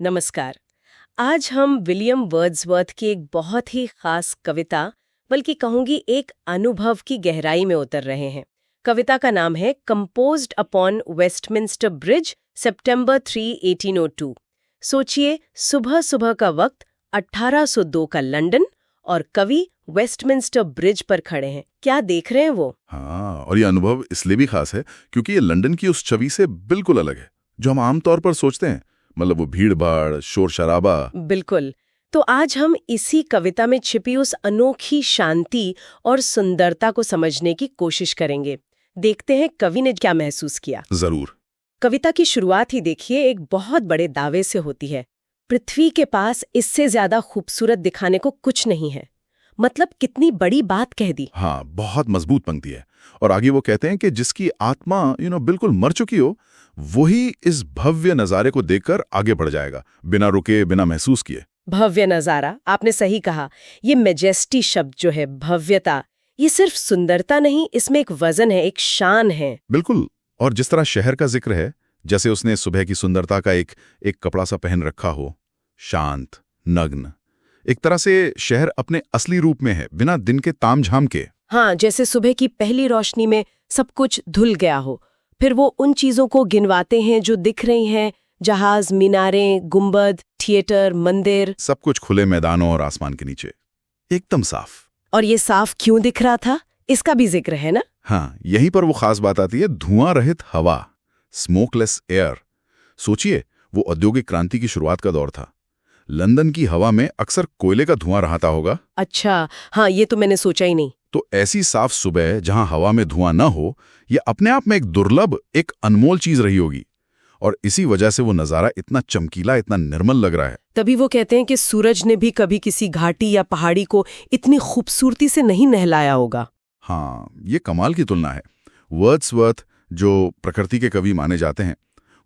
नमस्कार। आज हम विलियम वर्ड्सवर्थ की एक बहुत ही खास कविता, बल्कि कहूंगी एक अनुभव की गहराई में उतर रहे हैं। कविता का नाम है कंपोज्ड अपॉन वेस्टमिंस्टर ब्रिज, सितंबर 3, 1802। सोचिए, सुबह सुबह का वक्त, 1802 का लंदन, और कवि वेस्टमिंस्टर ब्रिज पर खड़े हैं। क्या देख रहे हैं वो? हाँ, और ये अनुभव इसलिए भी खास है क्योंकि ये लंदन की उस छवि से बिल्कुल अलग है जो हम आमतौर पर सोचते हैं। मतलब वो भीड़ भाड़, शोर शराबा। बिल्कुल। तो आज हम इसी कविता में छिपी उस अनोखी शांति और सुंदरता को समझने की कोशिश करेंगे। देखते हैं कवि ने क्या महसूस किया। जरूर। कविता की शुरुआत ही देखिए, एक बहुत बड़े दावे से होती है। पृथ्वी के पास इससे ज्यादा खूबसूरत दिखाने को कुछ नहीं है। मतलब कितनी बड़ी बात कह दी। हाँ, बहुत मजबूत पंक्ति है। और आगे वो कहते हैं कि जिसकी आत्मा बिल्कुल मर चुकी हो, वही इस भव्य नजारे को देखकर आगे बढ़ जाएगा, बिना रुके, बिना महसूस किए। भव्य नजारा, आपने सही कहा। ये मेजेस्टी शब्द जो है, भव्यता, ये सिर्फ सुंदरता नहीं, इसमें एक वजन है, एक शान है। बिल्कुल। और जिस तरह शहर का जिक्र है, जैसे उसने सुबह की सुंदरता का एक कपड़ा सा पहन रखा हो, शांत, नग्न। एक तरह से शहर अपने असली रूप में है, बिना दिन के तामझाम के। हाँ, जैसे सुबह की पहली रोशनी में सब कुछ धुल गया हो। फिर वो उन चीजों को गिनवाते हैं जो दिख रही हैं, जहाज, मीनारें, गुंबद, थिएटर, मंदिर, सब कुछ खुले मैदानों और आसमान के नीचे, एकदम साफ। और ये साफ क्यों दिख रहा था, इसका भी जिक्र है ना? हाँ, यहीं पर वो खास बात आती है, धुआं रहित हवा, स्मोकलेस एयर। सोचिए, वो औद्योगिक क्रांति की शुरुआत का दौर था। लंदन की हवा में अक्सर कोयले का धुआं रहता होगा। अच्छा, हाँ, ये तो मैंने सोचा ही नहीं। तो ऐसी साफ सुबह जहां हवा में धुआं न हो, ये अपने आप में एक दुर्लभ, एक अनमोल चीज रही होगी। और इसी वजह से वो नजारा इतना चमकीला, इतना निर्मल लग रहा है। तभी वो कहते हैं कि सूरज ने भी कभी किसी घाटी या पहाड़ी को इतनी खूबसूरती से नहीं नहलाया होगा। हाँ, ये कमाल की तुलना है। वर्ड्सवर्थ, जो प्रकृति के कवि माने जाते हैं,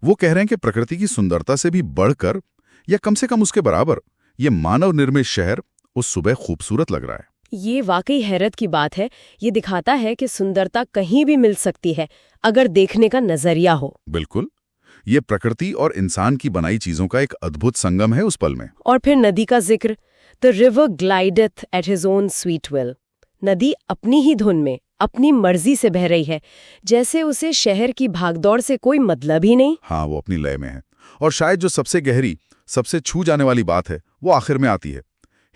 वो कह रहे हैं कि प्रकृति की सुंदरता से भी बढ़कर, या कम से कम उसके बराबर, ये मानव निर्मित शहर उस सुबह खूबसूरत लग रहा है। ये वाकई हैरत की बात है। ये दिखाता है कि सुंदरता कहीं भी मिल सकती है, अगर देखने का नजरिया हो। बिल्कुल। ये प्रकृति और इंसान की बनाई चीजों का एक अद्भुत संगम है उस पल में। और फिर नदी का जिक्र, the river glideth at his own sweet will. नदी अपनी ही धुन में, अपनी मर्जी से बह रही है, जैसे उसे शहर की भागदौड़ से कोई मतलब ही नहीं। हाँ, वो अपनी लय में है। और शायद जो सबसे गहरी, सबसे छू जाने वाली बात है, वो आखिर में आती है।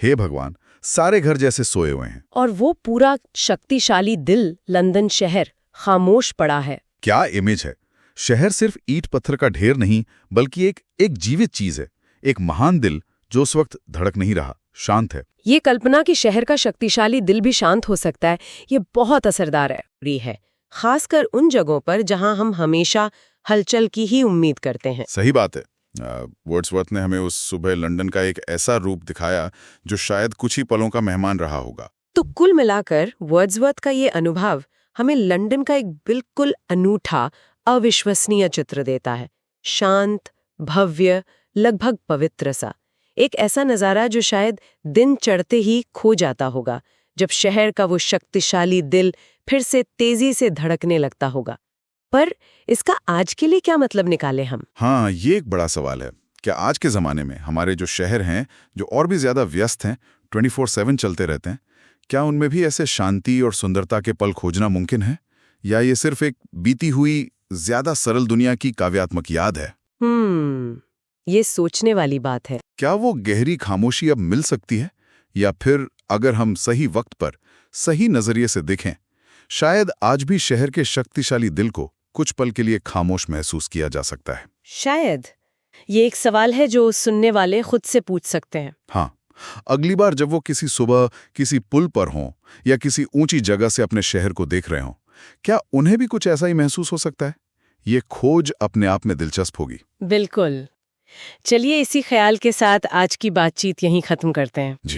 हे भगवान, सारे घर जैसे सोए हुए हैं। और वो पूरा शक्तिशाली दिल, लंदन शहर, खामोश पड़ा है। क्या इमेज है! शहर सिर्फ ईंट पत्थर का ढेर नहीं, बल्कि एक जीवित चीज है। एक महान दिल जो उस वक्त धड़क नहीं रहा, शांत है। ये कल्पना कि शहर का शक्तिशाली दिल भी शांत हो सकता है, ये बहुत असरदार है, खासकर उन जगहों पर जहां हम हमेशा हलचल की ही उम्मीद करते हैं। सही बात है। वर्ड्सवर्थ ने हमें उस सुबह लंदन का एक ऐसा रूप दिखाया जो शायद कुछ ही पलों का मेहमान रहा होगा। तो कुल मिलाकर वर्ड्सवर्थ का ये अनुभव हमें लंदन का एक बिल्कुल अनूठा, अविश्वसनीय चित्र देता है। शांत, भव्य, लगभग पवित्र सा। एक ऐसा नजारा जो शायद दिन चढ़ते ही खो जाता होगा, जब शहर का वो शक्तिशाली दिल फिर से तेजी से धड़कने लगता होगा। पर इसका आज के लिए क्या मतलब निकाले हम? हाँ, ये एक बड़ा सवाल है। क्या आज के ज़माने में हमारे जो शहर हैं, जो और भी ज़्यादा व्यस्त हैं, 24/7 चलते रहते हैं, क्या उनमें भी ऐसे शांति और सुंदरता के पल खोजना मुमकिन है? या ये सिर्फ एक बीती हुई, ज़्यादा सरल दुनिया की काव्यात्मक याद है? ये सोचने वाली बात है। क्या वो गहरी खामोशी अब मिल सकती है? या फिर अगर हम सही वक्त पर, सही नज़रिए से देखें, शायद आज भी शहर के शक्तिशाली दिल को कुछ पल के लिए खामोश महसूस किया जा सकता है। शायद ये एक सवाल है जो सुनने वाले खुद से पूछ सकते हैं। हाँ, अगली बार जब वो किसी सुबह किसी पुल पर हों या किसी ऊंची जगह से अपने शहर को देख रहे हों, क्या उन्हें भी कुछ ऐसा ही महसूस हो सकता है? ये खोज अपने आप में दिलचस्प होगी। बिल्कुल। चलिए, इसी ख्याल के साथ आज की बातचीत यहीं खत्म करते हैं। जी।